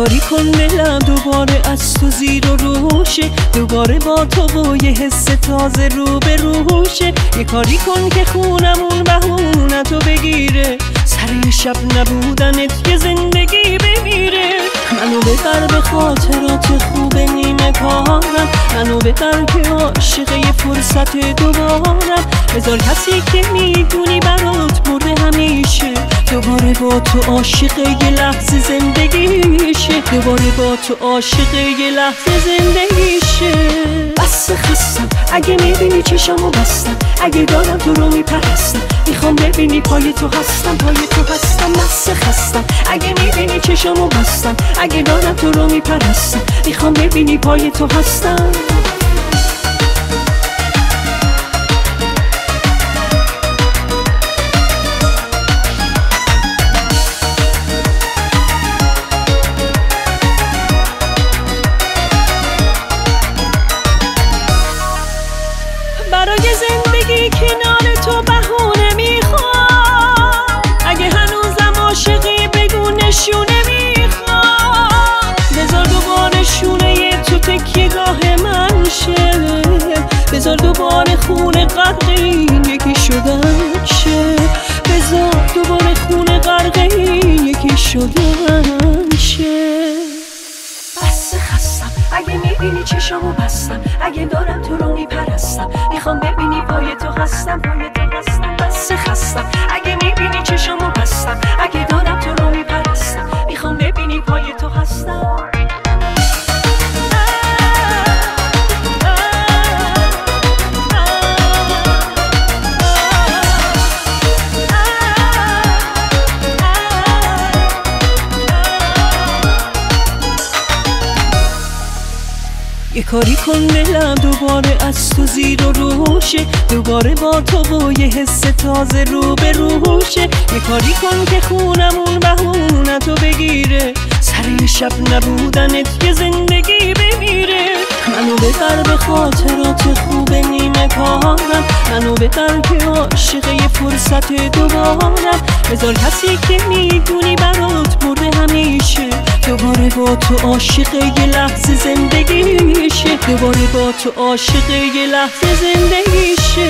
کاری کن دلم دوباره از تو زیر و روشه، دوباره با تو و یه حس تازه رو به روشه. یه کاری کن که خونمون بهونه تو بگیره، سر شب نبودنت یه زندگی بمیره. منو ببر به خاطرات خوب نیمه کارم، منو ببر که عاشق یه فرصت دوبارم. بذار کسی که میدونی برات مرده همیشه، دوباره با تو عاشق یه لحظه زندگیشه، دوباره با تو عاشق یه لحظه زندگیشه. بس خستم اگه میبینی چشمو بستم، اگه دارم تو رو میپرستم، میخوام ببینی پای تو هستم، پای تو هستم. بس خستم اگه میبینی چشمو بستم، اگه دارم تو رو میپرستم، میخوام ببینی پای تو هستم. برای زندگی کنار تو بهونه میخوام، اگه هنوزم عاشقی بگو نشونه میخوام. بذار دوباره شونه تو تکیه‌گاه من شه، بذار دوباره خونه غرق این یکی شدن شه، بذار دوباره خونه غرق این یکی شدن شه. بس خستم اگه میبینی چشمو بستم، اگه دارم تو رو میپرستم، میخوام ببینی پای تو هستم، پای تو هستم. بس خستم اگه میبینی چشمو بستم، اگه دارم تو رو میپرستم، میخوام ببینی پای تو هستم. یه کاری کن دلم دوباره از تو زیر و روشه، دوباره با تو و یه حس تازه رو به روشه. یه کاری کن که خونمون بهونه تو بگیره، سر شب نبودنت یه زندگی بمیره. منو ببر به خاطرات خوب نیمه کارم، منو ببر که عاشق یه فرصت دوبارم. بذار کسی که میدونی برات مرده همیشه، دوباره با تو عاشق یه لحظه زندگیشه، دوباره با تو عاشق یه لحظه زندگیشه.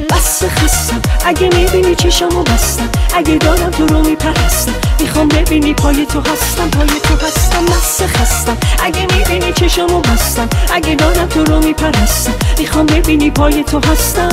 بس خستم اگه میبینی چشمو بستم، اگه دارم تو رو میپرستم، میخوام ببینی پای تو هستم، پای تو هستم. بس خستم اگه میبینی چشمو بستم، اگه دارم تو رو میپرستم، میخوام ببینی پای تو هستم.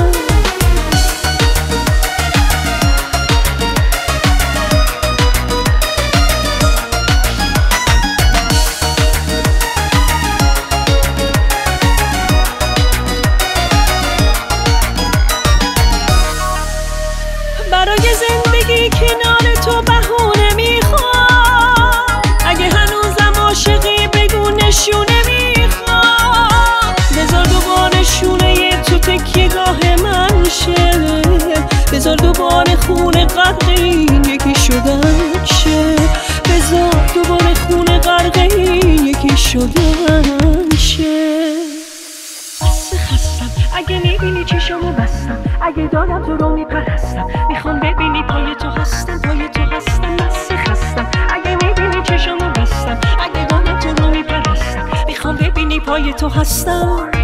برای زندگی کنار تو بهونه میخوام، اگه هنوزم عاشقی بگو نشونه میخوام. بذار دوباره شونه تو تکیه‌گاه من شه، بذار دوباره خونه غرق این یکی شدن شه، بذار دوباره خونه غرق این یکی شدن شه. بس خستم اگه میبینی چشمو بستم، اگه دارم تو رو میپرستم، میخوام ببینی پای تو هستم، پای تو هستم. بس خستم اگه میبینی چشمو بستم، اگه دارم تو رو میپرستم، میخوام ببینی پای تو هستم.